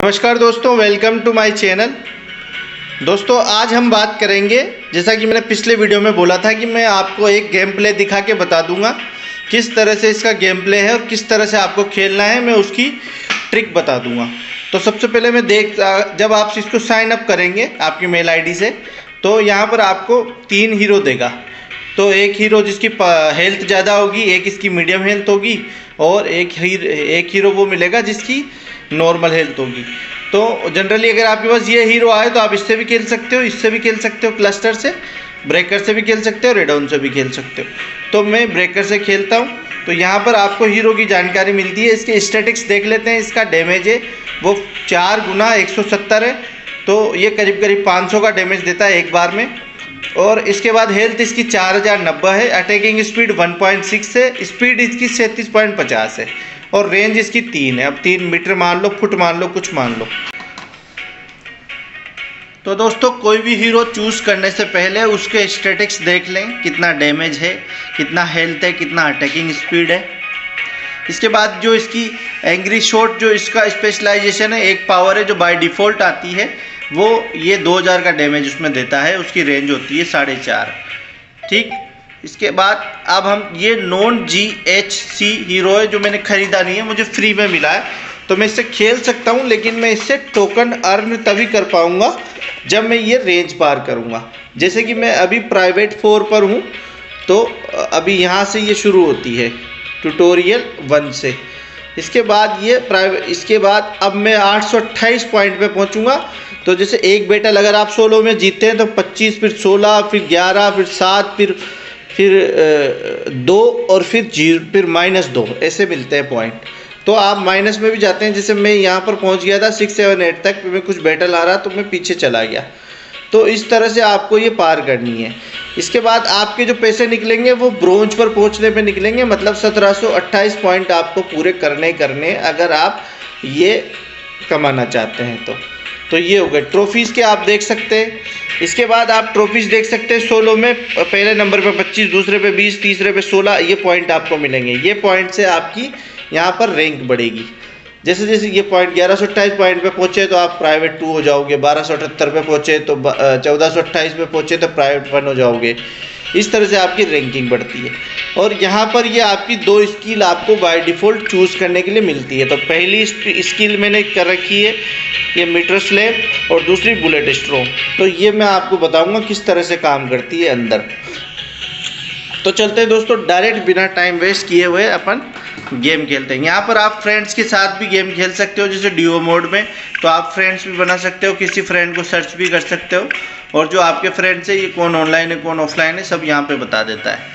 नमस्कार दोस्तों, welcome to my channel. दोस्तों आज हम बात करेंगे, जैसा कि मैंने पिछले वीडियो में बोला था कि मैं आपको एक गेम प्ले दिखा के बता दूंगा किस तरह से इसका गेम प्ले है और किस तरह से आपको खेलना है, मैं उसकी ट्रिक बता दूंगा। तो सबसे पहले जब आप इसको साइन अप करेंगे आपकी मेल आईडी से, तो यहाँ पर आपको 3 हीरो देगा। तो एक हीरो जिसकी हेल्थ ज़्यादा होगी, एक इसकी मीडियम हेल्थ होगी और एक हीरो वो मिलेगा जिसकी नॉर्मल हेल्थ होगी। तो जनरली अगर आपके पास ये हीरो आए तो आप इससे भी खेल सकते हो, इससे भी खेल सकते हो, क्लस्टर से, ब्रेकर से भी खेल सकते हो, रेडाउन से भी खेल सकते हो। तो मैं ब्रेकर से खेलता हूँ। तो यहाँ पर आपको हीरो की जानकारी मिलती है। इसके स्टैटिक्स देख लेते हैं। इसका डैमेज है वो 4 गुना 170 है, तो ये करीब करीब 500 का डैमेज देता है एक बार में। और इसके बाद हेल्थ इसकी 4090 है, अटैकिंग स्पीड 1.6 है, स्पीड इसकी 37.50 है और रेंज इसकी 3 है। अब 3 मीटर मान लो, फुट मान लो, कुछ मान लो। तो दोस्तों कोई भी हीरो चूज़ करने से पहले उसके स्टैटिक्स देख लें, कितना डैमेज है, कितना हेल्थ है, कितना अटैकिंग स्पीड है। इसके बाद जो इसकी एंग्री शॉट, जो इसका स्पेशलाइजेशन है, एक पावर है जो बाय डिफ़ॉल्ट आती है, वो ये 2000 का डैमेज उसमें देता है। उसकी रेंज होती है 4.5। ठीक, इसके बाद अब हम ये नॉन GHC हीरो है जो मैंने ख़रीदा नहीं है, मुझे फ्री में मिला है, तो मैं इससे खेल सकता हूँ। लेकिन मैं इससे टोकन अर्न तभी कर पाऊँगा जब मैं ये रेंज पार करूँगा। जैसे कि मैं अभी प्राइवेट 4 पर हूँ, तो अभी यहाँ से ये शुरू होती है ट्यूटोरियल 1 से। इसके बाद अब मैं 828 पॉइंट पे पहुँचूँगा। तो जैसे एक बैटल अगर आप सोलो में जीतते हैं तो 25, फिर 16, फिर 11, फिर 7, फिर 2 और फिर 0, फिर -2 ऐसे मिलते हैं पॉइंट। तो आप माइनस में भी जाते हैं। जैसे मैं यहाँ पर पहुँच गया था 6, 7, 8 तक, मैं कुछ बैटल आ रहा तो मैं पीछे चला गया। तो इस तरह से आपको ये पार करनी है। इसके बाद आपके जो पैसे निकलेंगे वो ब्रोंज पर पहुँचने पे निकलेंगे, मतलब 1728 पॉइंट आपको पूरे करने अगर आप ये कमाना चाहते हैं तो ये हो गए ट्रॉफीज़ के, आप देख सकते हैं। इसके बाद आप ट्रॉफीज़ देख सकते हैं। सोलो में पहले नंबर पे 25, दूसरे पे 20, तीसरे पे 16, ये पॉइंट आपको मिलेंगे। ये पॉइंट से आपकी यहाँ पर रैंक बढ़ेगी। जैसे जैसे ये पॉइंट 1128 पॉइंट पे पहुँचे तो आप प्राइवेट 2 हो जाओगे, 1278 पे पहुँचे तो 1428 पे पहुँचे तो प्राइवेट 1 हो जाओगे। इस तरह से आपकी रैंकिंग बढ़ती है। और यहाँ पर ये आपकी 2 स्किल आपको बाय डिफ़ॉल्ट चूज़ करने के लिए मिलती है। तो पहली स्किल मैंने कर रखी है ये मीटर स्लैब और दूसरी बुलेट स्ट्रो। तो ये मैं आपको बताऊंगा किस तरह से काम करती है अंदर। तो चलते हैं दोस्तों, डायरेक्ट बिना टाइम वेस्ट किए हुए अपन गेम खेलते हैं। यहाँ पर आप फ्रेंड्स के साथ भी गेम खेल सकते हो, जैसे डुओ मोड में। तो आप फ्रेंड्स भी बना सकते हो, किसी फ्रेंड को सर्च भी कर सकते हो, और जो आपके फ्रेंड्स है ये कौन ऑनलाइन है कौन ऑफलाइन है सब यहाँ पे बता देता है।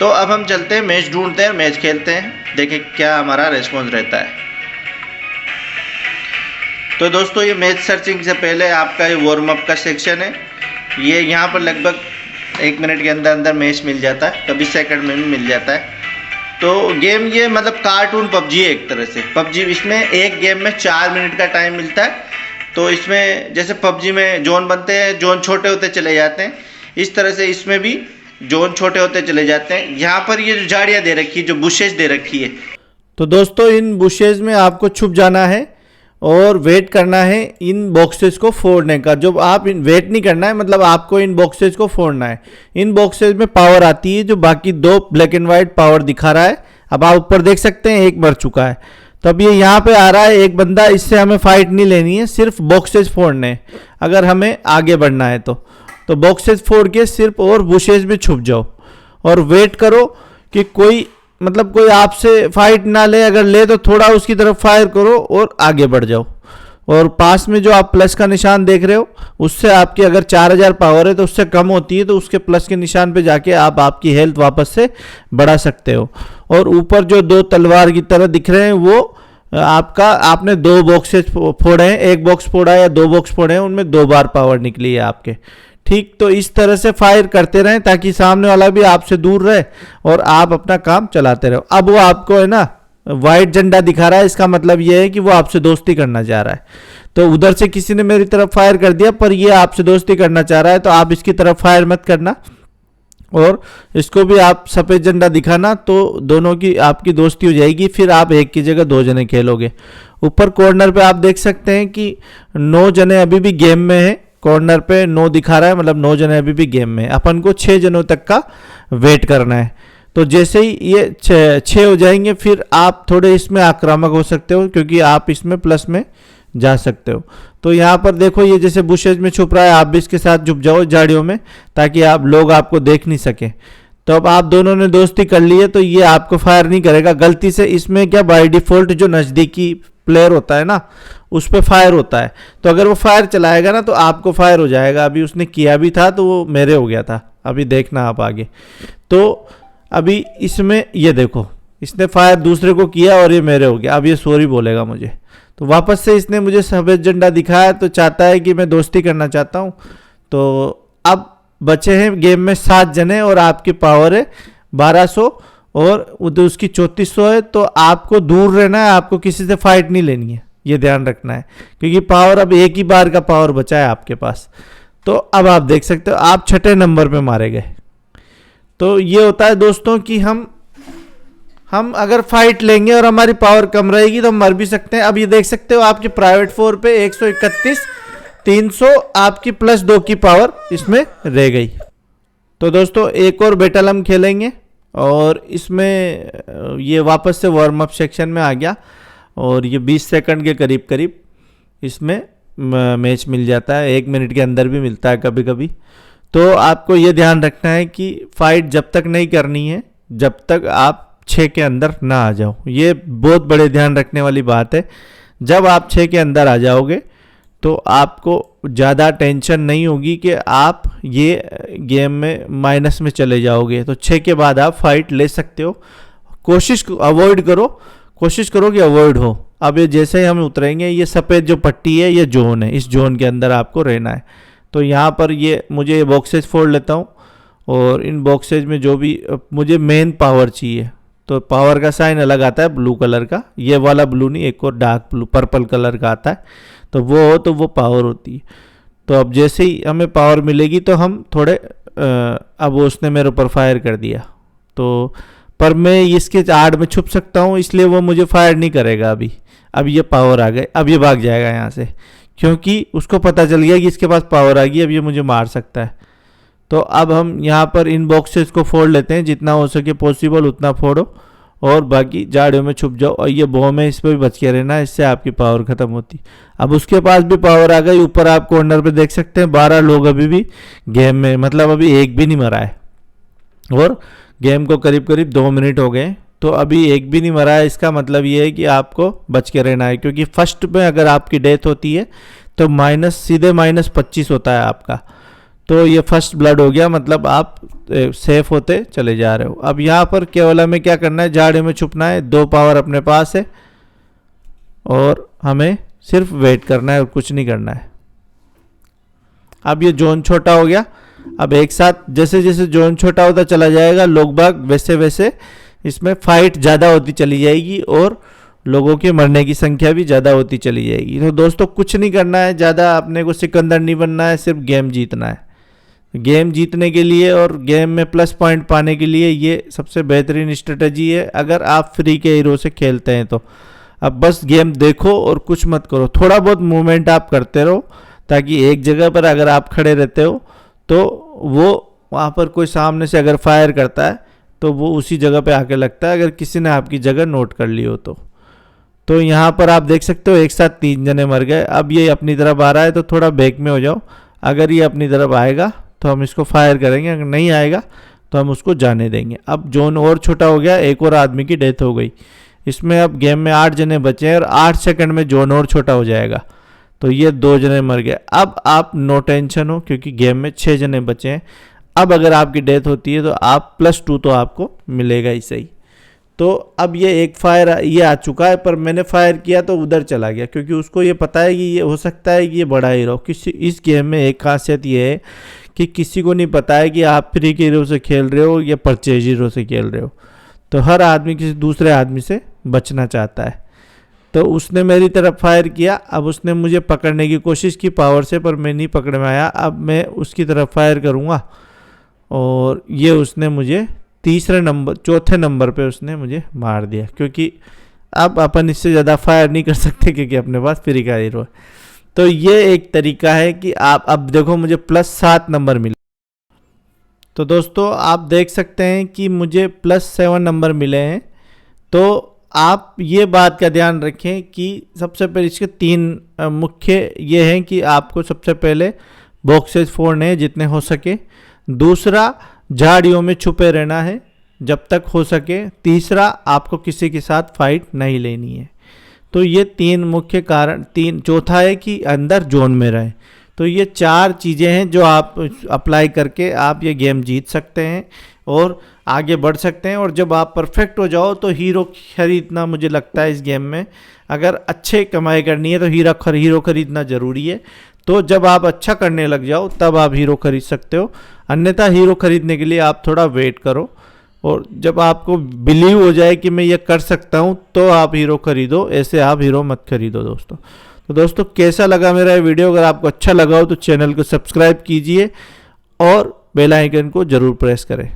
तो अब हम चलते हैं, मैच ढूंढते हैं, मैच खेलते हैं, देखें क्या हमारा रेस्पॉन्स रहता है। तो दोस्तों ये मैच सर्चिंग से पहले आपका ये वार्म अप का सेक्शन है। ये यहाँ पर लगभग 1 मिनट के अंदर मैच मिल जाता है, कभी सेकंड में भी मिल जाता है। तो गेम ये मतलब कार्टून पबजी है एक तरह से। पबजी, इसमें एक गेम में 4 मिनट का टाइम मिलता है। तो इसमें जैसे पबजी में जोन बनते हैं, जोन छोटे होते चले जाते हैं, इस तरह से इसमें भी जोन छोटे होते चले जाते हैं। यहाँ पर ये जो झाड़ियाँ दे रखी है, जो बुशेज दे रखी है, तो दोस्तों इन बुशेज में आपको छुप जाना है और वेट करना है इन बॉक्सेस को फोड़ने का। जब आप वेट नहीं करना है, मतलब आपको इन बॉक्सेस को फोड़ना है। इन बॉक्सेस में पावर आती है, जो बाकी 2 ब्लैक एंड वाइट पावर दिखा रहा है। अब आप ऊपर देख सकते हैं, एक मर चुका है। तो अब ये यहाँ पे आ रहा है एक बंदा, इससे हमें फाइट नहीं लेनी है, सिर्फ बॉक्सेस फोड़ने हैं अगर हमें आगे बढ़ना है। तो बॉक्सेस फोड़ के सिर्फ और बुशेज में छुप जाओ और वेट करो कि कोई आपसे फाइट ना ले। अगर ले तो थोड़ा उसकी तरफ फायर करो और आगे बढ़ जाओ। और पास में जो आप प्लस का निशान देख रहे हो, उससे आपकी अगर 4000 पावर है तो उससे कम होती है, तो उसके प्लस के निशान पे जाके आप आपकी हेल्थ वापस से बढ़ा सकते हो। और ऊपर जो 2 तलवार की तरह दिख रहे हैं, वो आपने 2 बॉक्सेस फोड़े हैं, 1 बॉक्स फोड़ा है या 2 बॉक्स फोड़े हैं, उनमें 2 बार पावर निकली है आपके। ठीक, तो इस तरह से फायर करते रहें ताकि सामने वाला भी आपसे दूर रहे और आप अपना काम चलाते रहो। अब वो आपको है ना वाइट झंडा दिखा रहा है, इसका मतलब ये है कि वो आपसे दोस्ती करना चाह रहा है। तो उधर से किसी ने मेरी तरफ फायर कर दिया, पर ये आपसे दोस्ती करना चाह रहा है, तो आप इसकी तरफ फायर मत करना। और इसको भी आप सफ़ेद झंडा दिखाना तो दोनों की आपकी दोस्ती हो जाएगी, फिर आप एक की जगह 2 जने खेलोगे। ऊपर कॉर्नर पे आप देख सकते हैं कि 9 जने अभी भी गेम में है, कॉर्नर पे 9 दिखा रहा है, मतलब 9 जने अभी भी गेम में है। अपन को 6 जनों तक का वेट करना है। तो जैसे ही ये 6 हो जाएंगे फिर आप थोड़े इसमें आक्रामक हो सकते हो, क्योंकि आप इसमें प्लस में जा सकते हो। तो यहाँ पर देखो ये जैसे बुशेज में छुप रहा है, आप भी इसके साथ छुप जाओ झाड़ियों में, ताकि आप लोग आपको देख नहीं सके। तो अब आप दोनों ने दोस्ती कर ली है तो ये आपको फायर नहीं करेगा गलती से। इसमें क्या बाय डिफॉल्ट जो नज़दीकी प्लेयर होता है ना उस पर फायर होता है, तो अगर वो फायर चलाएगा ना तो आपको फायर हो जाएगा। अभी उसने किया भी था तो वो मेरे हो गया था, अभी देखना आप आगे। तो अभी इसमें ये देखो इसने फायर दूसरे को किया और ये मेरे हो गया। अब ये सॉरी बोलेगा मुझे, तो वापस से इसने मुझे सफ़ेद झंडा दिखाया, तो चाहता है कि मैं दोस्ती करना चाहता हूँ। तो अब बचे हैं गेम में 7 जने और आपकी पावर है 1200 और उसकी 3400 है। तो आपको दूर रहना है, आपको किसी से फाइट नहीं लेनी है, ये ध्यान रखना है, क्योंकि पावर अब एक ही बार का पावर बचा है आपके पास। तो अब आप देख सकते हो आप 6ठे नंबर पे मारे गए। तो ये होता है दोस्तों कि हम अगर फाइट लेंगे और हमारी पावर कम रहेगी तो हम मर भी सकते हैं। अब ये देख सकते हो आपके प्राइवेट 4 पे 131 300 आपकी +2 की पावर इसमें रह गई। तो दोस्तों एक और बैटल हम खेलेंगे और इसमें ये वापस से वार्म अप सेक्शन में आ गया और ये 20 सेकंड के करीब करीब इसमें मैच मिल जाता है, 1 मिनट के अंदर भी मिलता है कभी कभी। तो आपको ये ध्यान रखना है कि फाइट जब तक नहीं करनी है जब तक आप 6 के अंदर ना आ जाओ। ये बहुत बड़े ध्यान रखने वाली बात है। जब आप 6 के अंदर आ जाओगे तो आपको ज़्यादा टेंशन नहीं होगी कि आप ये गेम में माइनस में चले जाओगे। तो 6 के बाद आप फाइट ले सकते हो। कोशिश अवॉइड करो, कोशिश करो कि अवॉइड हो। अब ये जैसे ही हम उतरेंगे ये सफ़ेद जो पट्टी है ये जोन है, इस जोन के अंदर आपको रहना है। तो यहाँ पर ये मुझे बॉक्सेज फोड़ लेता हूँ और इन बॉक्सेज में जो भी मुझे मेन पावर चाहिए, तो पावर का साइन अलग आता है ब्लू कलर का, ये वाला ब्लू नहीं, एक और डार्क ब्लू पर्पल कलर का आता है। तो वो हो तो वो पावर होती है। तो अब जैसे ही हमें पावर मिलेगी तो हम थोड़े अब उसने मेरे ऊपर फायर कर दिया, तो पर मैं इसके आड़ में छुप सकता हूँ, इसलिए वो मुझे फायर नहीं करेगा अभी। अब ये पावर आ गए, अब ये भाग जाएगा यहाँ से, क्योंकि उसको पता चल गया कि इसके पास पावर आ गई, अब ये मुझे मार सकता है। तो अब हम यहाँ पर इन बॉक्सेस को फोड़ लेते हैं, जितना हो सके पॉसिबल उतना फोड़ो और बाकी झाड़ियों में छुप जाओ। और ये बॉम्ब है, इस पर भी बच के रहना, इससे आपकी पावर ख़त्म होती। अब उसके पास भी पावर आ गई। ऊपर आप कॉर्नर पे देख सकते हैं 12 लोग अभी भी गेम में, मतलब अभी एक भी नहीं मरा है और गेम को करीब करीब 2 मिनट हो गए। तो अभी एक भी नहीं मरा है, इसका मतलब ये है कि आपको बच के रहना है, क्योंकि फर्स्ट में अगर आपकी डेथ होती है तो सीधे -25 होता है आपका। तो ये फर्स्ट ब्लड हो गया, मतलब आप सेफ होते चले जा रहे हो। अब यहाँ पर केवल हमें क्या करना है, झाड़ियों में छुपना है, 2 पावर अपने पास है और हमें सिर्फ वेट करना है और कुछ नहीं करना है। अब ये जोन छोटा हो गया। अब एक साथ जैसे जैसे जोन छोटा होता चला जाएगा लोग बाग, वैसे वैसे इसमें फाइट ज़्यादा होती चली जाएगी और लोगों के मरने की संख्या भी ज़्यादा होती चली जाएगी। तो दोस्तों कुछ नहीं करना है ज़्यादा, अपने को सिकंदर नहीं बनना है, सिर्फ गेम जीतना है। गेम जीतने के लिए और गेम में प्लस पॉइंट पाने के लिए ये सबसे बेहतरीन स्ट्रेटजी है, अगर आप फ्री के हीरो से खेलते हैं तो। अब बस गेम देखो और कुछ मत करो, थोड़ा बहुत मूवमेंट आप करते रहो, ताकि एक जगह पर अगर आप खड़े रहते हो तो वो वहाँ पर कोई सामने से अगर फायर करता है तो वो उसी जगह पे आके लगता है, अगर किसी ने आपकी जगह नोट कर ली हो तो। तो यहाँ पर आप देख सकते हो एक साथ 3 जने मर गए। अब ये अपनी तरफ आ रहा है तो थोड़ा बैक में हो जाओ, अगर ये अपनी तरफ आएगा तो हम इसको फायर करेंगे, अगर नहीं आएगा तो हम उसको जाने देंगे। अब जोन और छोटा हो गया, एक और आदमी की डेथ हो गई। इसमें अब गेम में 8 जने बचे हैं और 8 सेकंड में जोन और छोटा हो जाएगा। तो ये 2 जने मर गए। अब आप नो टेंशन हो, क्योंकि गेम में 6 जने बचे हैं। अब अगर आपकी डेथ होती है तो आप +2 तो आपको मिलेगा ही सही। तो अब ये एक फायर ये आ चुका है, पर मैंने फायर किया तो उधर चला गया, क्योंकि उसको ये पता है कि ये हो सकता है कि ये बड़ा हीरो। किसी इस गेम में एक खासियत ये है कि किसी को नहीं पता है कि आप फ्री के हीरो से खेल रहे हो या परचेज हीरो से खेल रहे हो। तो हर आदमी किसी दूसरे आदमी से बचना चाहता है। तो उसने मेरी तरफ फायर किया, अब उसने मुझे पकड़ने की कोशिश की पावर से, पर मैं नहीं पकड़ में आया। अब मैं उसकी तरफ फायर करूँगा और ये उसने मुझे चौथे नंबर पे उसने मुझे मार दिया, क्योंकि अब अपन इससे ज़्यादा फायर नहीं कर सकते क्योंकि अपने पास फ्री का हीरो है। तो ये एक तरीका है कि आप अब देखो मुझे +7 नंबर मिले। तो दोस्तों आप देख सकते हैं कि मुझे +7 नंबर मिले हैं। तो आप ये बात का ध्यान रखें कि सबसे पहले इसके 3 मुख्य ये हैं कि आपको सबसे पहले बॉक्सेस फोड़ने हैं जितने हो सके। दूसरा, झाड़ियों में छुपे रहना है जब तक हो सके। तीसरा, आपको किसी के साथ फाइट नहीं लेनी है। तो ये 3 मुख्य कारण। चौथा है कि अंदर जोन में रहें। तो ये 4 चीज़ें हैं जो आप अप्लाई करके आप ये गेम जीत सकते हैं और आगे बढ़ सकते हैं। और जब आप परफेक्ट हो जाओ तो हीरो खरीदना, मुझे लगता है इस गेम में अगर अच्छे कमाई करनी है तो हीरो खरीदना ज़रूरी है। तो जब आप अच्छा करने लग जाओ तब आप हीरो खरीद सकते हो, अन्यथा हीरो खरीदने के लिए आप थोड़ा वेट करो। और जब आपको बिलीव हो जाए कि मैं ये कर सकता हूँ तो आप हीरो खरीदो, ऐसे आप हीरो मत खरीदो दोस्तों। तो दोस्तों कैसा लगा मेरा ये वीडियो? अगर आपको अच्छा लगा हो तो चैनल को सब्सक्राइब कीजिए और बेल आइकन को ज़रूर प्रेस करें।